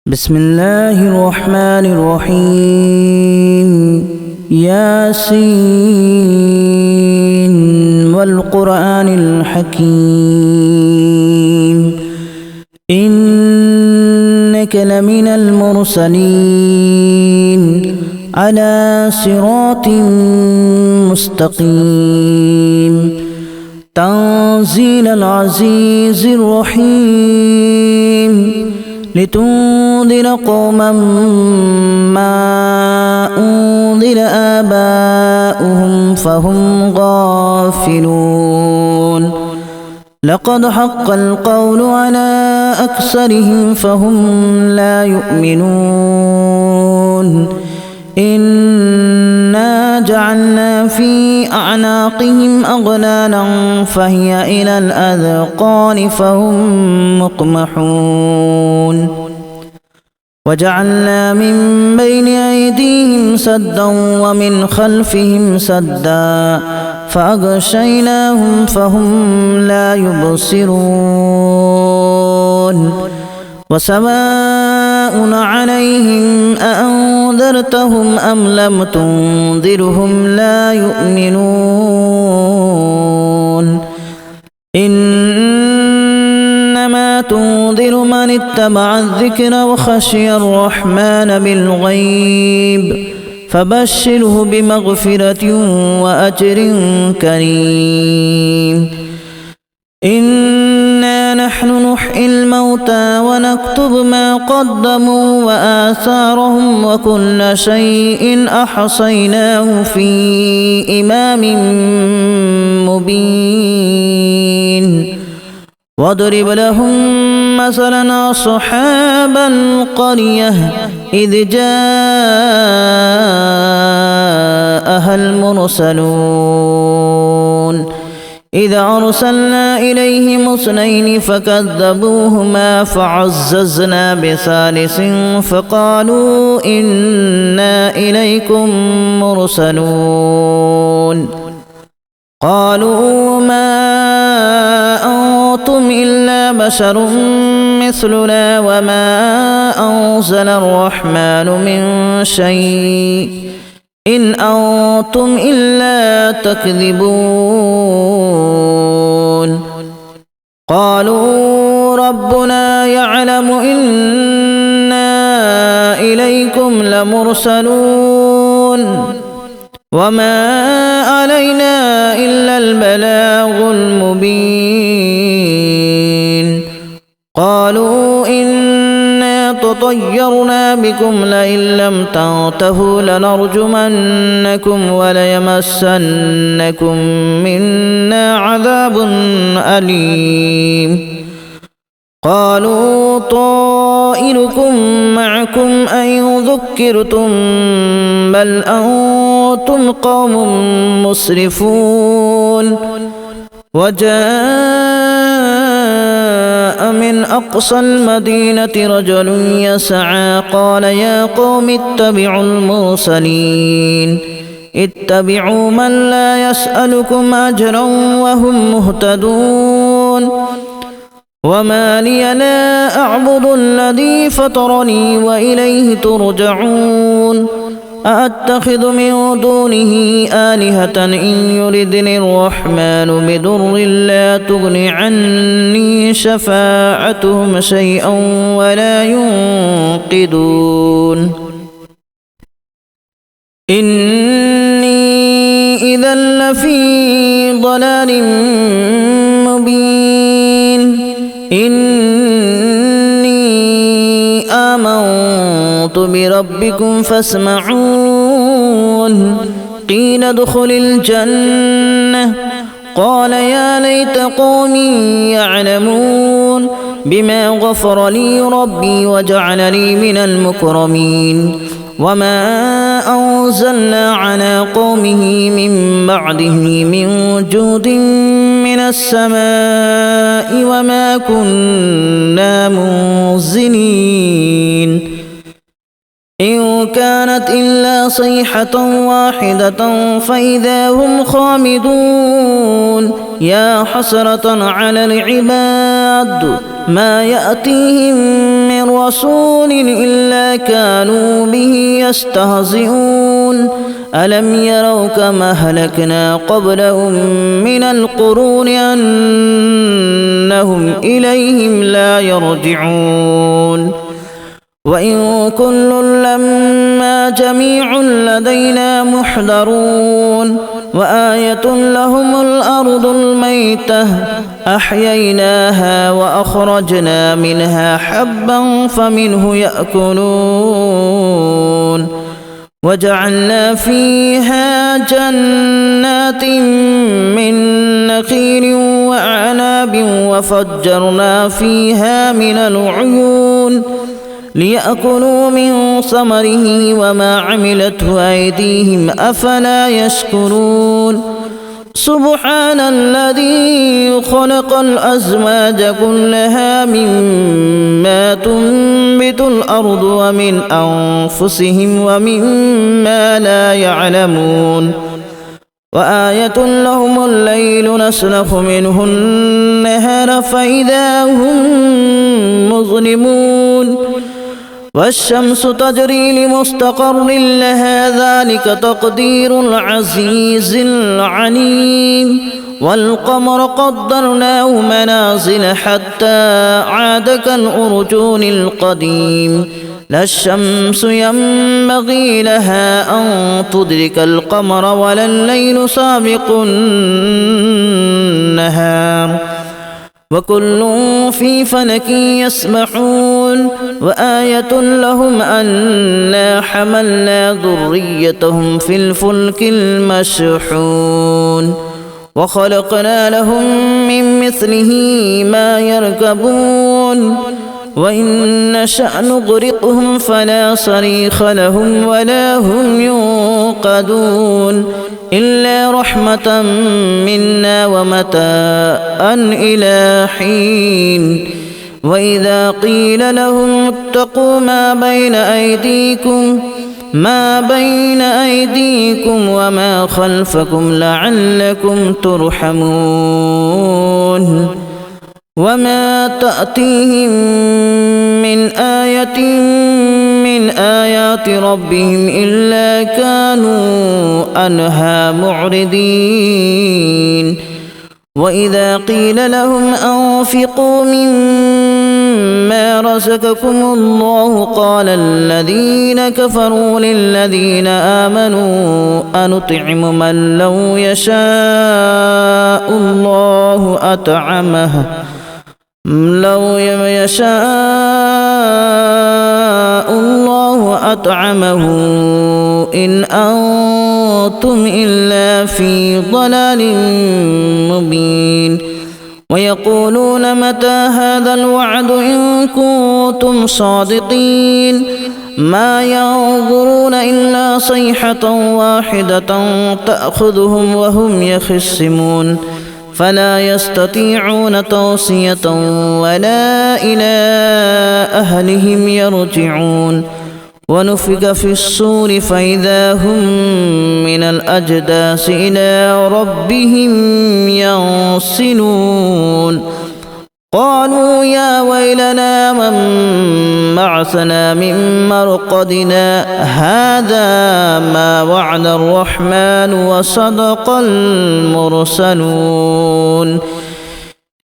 بسم الله الرحمن الرحيم ياسين والقرآن الحكيم إنك لمن المرسلين على صراط مستقيم تنزيل العزيز الرحيم لتنذر قوما ما أنذر آباؤهم فهم غافلون لقد حق القول على أكثرهم فهم لا يؤمنون إنا جعلنا في أعناقهم أغلالا فهي إلى الأذقان فهم مقمحون وجعلنا من بين أيديهم سدا ومن خلفهم سدا فأغشيناهم فهم لا يبصرون وسواء عليهم أأنذرتهم أم لم تنذرهم لا يؤمنون إنما تنذر من اتبع الذكر وخشي الرحمن بالغيب فبشره بمغفرة وأجر كريم إنا نحن نحيي الموتى ونكتب ما قدموا وآثارهم وكل شيء أحصيناه في إمام مبين واضرب لهم مثلا أصحاب القرية إذ جاءها المرسلون إذا أرسلنا إليهم اثنين فكذبوهما فعززنا بثالث فقالوا إنا إليكم مرسلون قالوا ما أنتم إلا بشر مثلنا وما أنزل الرحمن من شيء إن أنتم إلا تكذبون قالوا ربنا يعلم إنا إليكم لمرسلون وما علينا إلا البلاغ المبين قالوا إنا تطيرنا بكم لئن لم تنتهوا لنرجمنكم وليمسنكم منا عذاب أليم قالوا طائركم معكم أن ذكرتم بل أنتم قوم مسرفون وجاء من أقصى المدينة رجل يسعى قال يا قوم اتبعوا المرسلين اتبعوا من لا يسألكم أجرا وهم مهتدون وما لي لا أعبد الذي فطرني وإليه ترجعون أأتخذ من دونه آلهة إن يردني الرحمن بضر لا تغن عني شفاعتهم شيئا ولا ينقذون إني إذا لفي ضلال مبين إني آمنت بربكم فاسمعون قيل ادخل الجنة قال يا ليت قومي يعلمون بما غفر لي ربي وجعلني من المكرمين وما أنزلنا على قومه من بعده من جود من السماء وما كنا منزلين إن كانت إلا صيحة واحدة فإذا هم خامدون يا حسرة على العباد ما يأتيهم من من رسول إلا كانوا به يستهزئون ألم يروا كما أهلكنا قبلهم من القرون أنهم إليهم لا يرجعون وإن كل لما جميع لدينا محضرون وآية لهم الأرض الميتة أحييناها وأخرجنا منها حبا فمنه يأكلون وجعلنا فيها جنات من نخيل وأعناب وفجرنا فيها من العيون ليأكلوا من ثمره وما عملته أيديهم أفلا يشكرون سبحان الذي خلق الأزواج كلها مما تنبت الأرض ومن أنفسهم ومما لا يعلمون وآية لهم الليل نسلخ منه النهار فإذا هم مظلمون والشمس تجري لمستقر لها ذلك تقدير العزيز العليم والقمر قدرناه منازل حتى عاد كالأرجون القديم لا الشمس ينبغي لها أن تدرك القمر ولا الليل سابق النهار وكل في فلك يسبحون وآية لهم أنا حملنا ذريتهم في الفلك المشحون وخلقنا لهم من مثله ما يركبون وإن نشأ نغرقهم فلا صريخ لهم ولا هم ينقذون إلا رحمة منا ومتاعا إلى حين وإذا قيل لهم اتقوا ما بين أيديكم وما خلفكم لعلكم ترحمون وما تأتيهم من آية من آيات ربهم إلا كانوا عنها معرضين وإذا قيل لهم أنفقوا مما رزقكم الله قال الذين كفروا للذين آمنوا أنطعم من لو يشاء الله أطعمه إن أنتم إلا في ضلال مبين ويقولون متى هذا الوعد إن كنتم صادقين ما ينظرون إلا صيحة واحدة تأخذهم وهم يخصمون فلا يستطيعون توصية ولا إلى أهلهم يرجعون ونفخ في الصور فإذا هم من الأجداث إلى ربهم ينسلون قالوا يا ويلنا من بعثنا من مرقدنا هذا ما وعد الرحمن وصدق المرسلون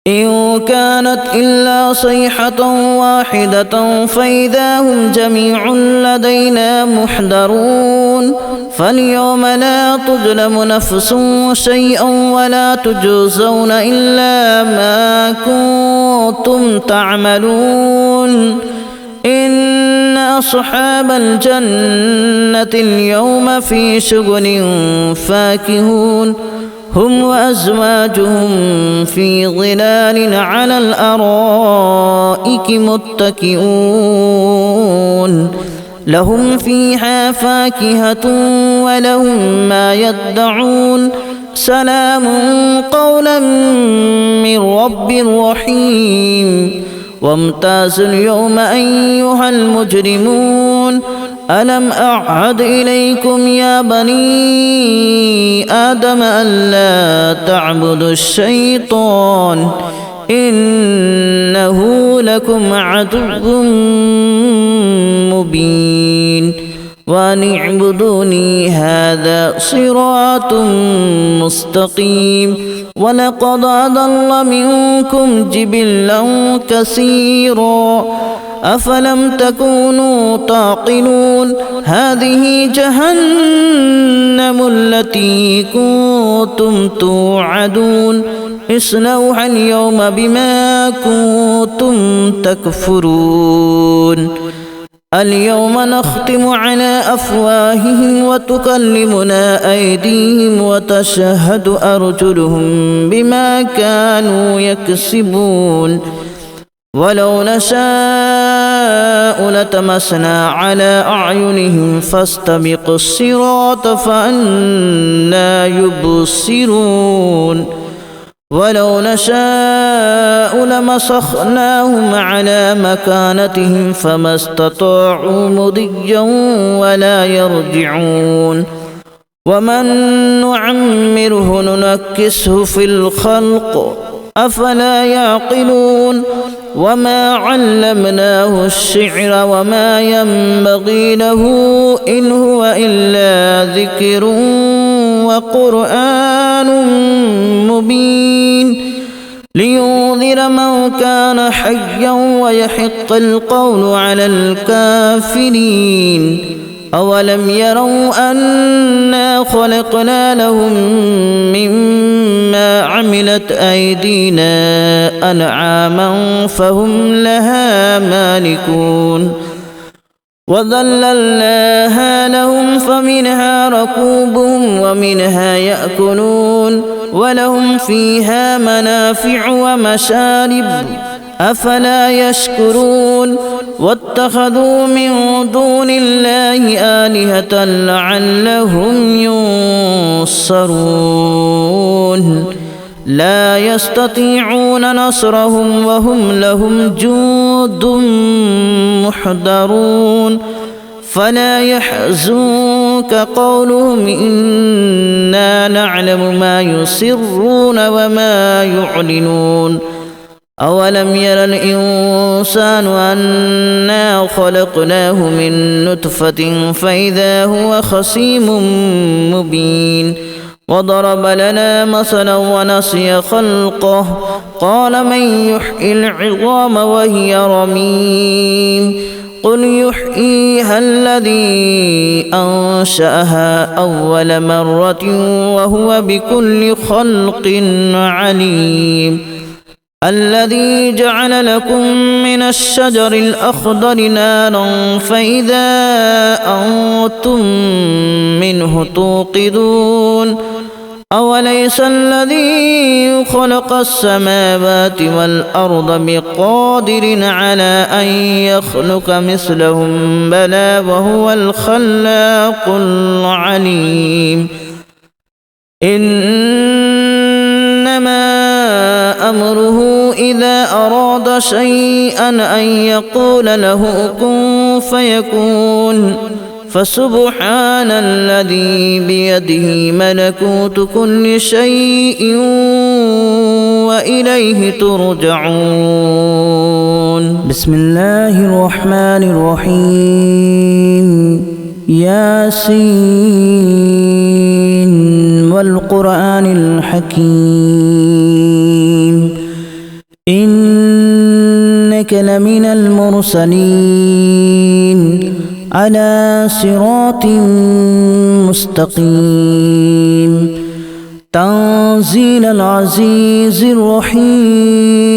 إن كانت إلا صيحة واحدة فإذا هم جميع لدينا محضرون فاليوم لا تظلم نفس شيئا ولا تجزون إلا ما كنتم تعملون إن أصحاب الجنة اليوم في شغل فاكهون هم وأزواجهم في ظلال على الأرائك متكئون لهم فيها فاكهة ولهم ما يدعون سلام قولا من رب رحيم وامتازوا اليوم أيها المجرمون ألم أعهد إليكم يا بني آدم ألا تعبدوا الشيطان إنه لكم عدو مبين وأن اعبدوني هذا صراط مستقيم ولقد أضل منكم جبلا كثيرا أفلم تكونوا تعقلون هذه جهنم التي كنتم توعدون اصلوها اليوم بما كنتم تكفرون اليوم نختم على أفواههم وتكلمنا أيديهم وتشهد أرجلهم بما كانوا يكسبون ولو نشاء لتمسنا على أعينهم فاستبقوا الصراط فأنى يبصرون ولو نشاء لمسخناهم على مكانتهم فما استطاعوا مضيا ولا يرجعون ومن نعمره ننكسه في الخلق أفلا يعقلون وما علمناه الشعر وما ينبغي له إن هو إلا ذكر وقرآن مبين لينذر من كان حيا ويحق القول على الكافرين أولم يروا أنا خلقنا لهم مما عملت أيدينا أنعاما فهم لها مالكون وذللناها لهم فمنها ركوبهم ومنها يأكلون ولهم فيها منافع ومشارب أفلا يشكرون واتخذوا من دون الله آلهة لعلهم ينصرون لا يستطيعون نصرهم وهم لهم جند محضرون فلا يحزنك قولهم إنا نعلم ما يسرون وما يعلنون أولم ير الإنسان أنا خلقناه من نطفة فإذا هو خصيم مبين وضرب لنا مثلا ونسي خلقه قال من يحيي العظام وهي رميم قل يحييها الذي أنشأها أول مرة وهو بكل خلق عليم الذي جعل لكم من الشجر الأخضر نارا فإذا أنتم منه توقدون أوليس الذي خلق السماوات والأرض بقادر على أن يخلق مثلهم بلى وهو الخلاق العليم إنما أمره إذا أراد شيئا أن يقول له كن فيكون فسبحان الذي بيده ملكوت كل شيء وإليه ترجعون بسم الله الرحمن الرحيم ياسين والقرآن الحكيم إنك لمن المرسلين على صراط مستقيم تنزيل العزيز الرحيم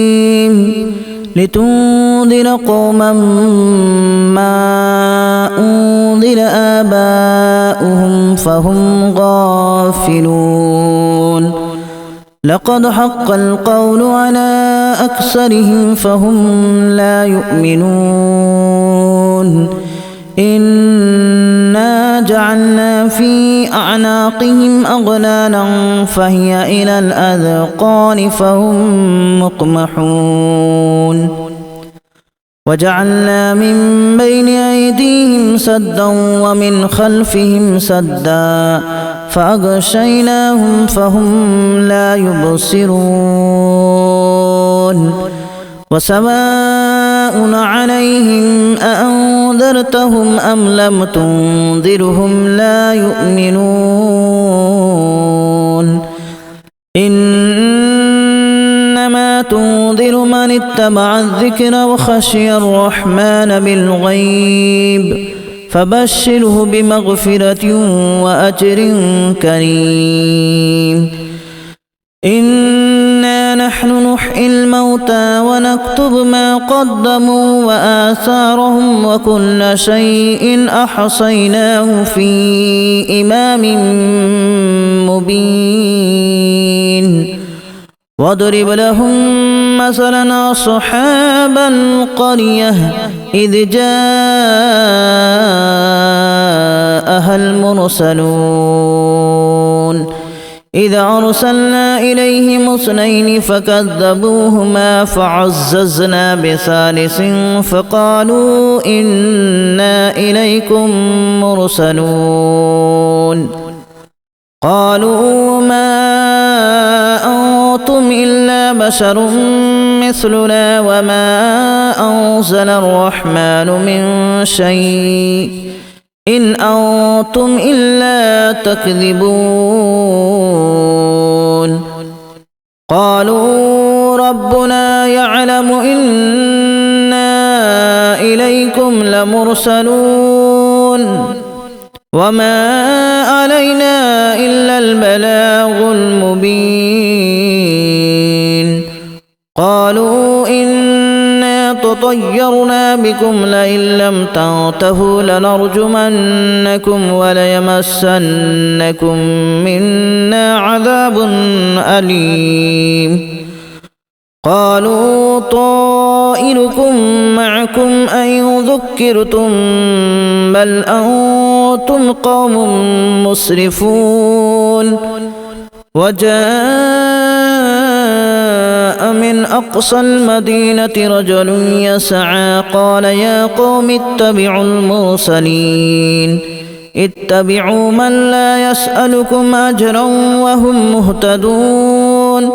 لتنذر قوما ما أنذر آباؤهم فهم غافلون لقد حق القول على أكثرهم فهم لا يؤمنون إنا جعلنا في أعناقهم أغلالا فهي إلى الأذقان فهم مقمحون وجعلنا من بين أيديهم سدا ومن خلفهم سدا فأغشيناهم فهم لا يبصرون وسواء عليهم أأنذرتهم أم لم تنذرهم لا يؤمنون إنما تنذر من اتبع الذكر وخشي الرحمن بالغيب فبشره بمغفرة وأجر كريم إنا نحن نحيي الموتى ونكتب ما قدموا وآثارهم وكل شيء أحصيناه في إمام مبين واضرب لهم مثلا أصحاب القرية إذ جاءها المرسلون إذا أرسلنا إليهم اثنين فكذبوهما فعززنا بثالث فقالوا إنا إليكم مرسلون قالوا ما أنتم إلا بشر مثلنا وما أنزل الرحمن من شيء إن أنتم إلا تكذبون قالوا ربنا يعلم إنا إليكم لمرسلون وما علينا إلا البلاغ المبين قالوا إنا تطيرنا بكم لئن لم تنتهوا لنرجمنكم وليمسنكم منا عذاب أليم قالوا طائركم معكم أئن ذكرتم بل أنتم قوم مسرفون وجاء من أقصى المدينة رجل يسعى قال يا قوم اتبعوا المرسلين اتبعوا من لا يسألكم أجرا وهم مهتدون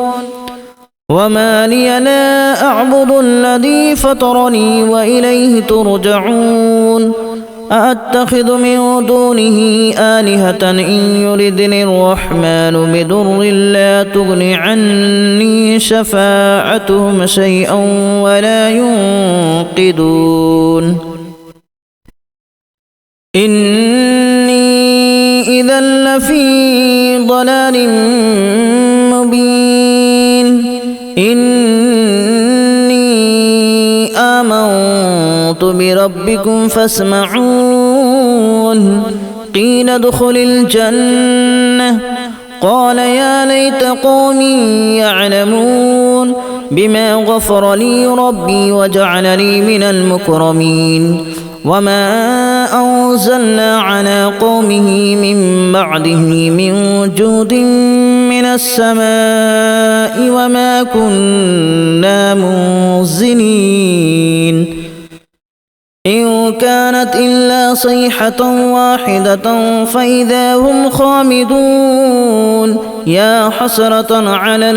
وما لي لا أعبد الذي فطرني وإليه ترجعون أأتخذ من دونه آلهة إن يردني الرحمن بضر لا تغن عني شفاعتهم شيئا ولا ينقذون إني إذا لفي ضلال مبين إني آمنت بربكم فاسمعون قيل ادخل الجنة قال يا ليت قومي يعلمون بما غفر لي ربي وجعلني من المكرمين وما أنزلنا على قومه من بعده من جود من السماء وما كنا منزلين إن كانت إلا صيحة واحدة فإذا هم خامدون يا حسرة على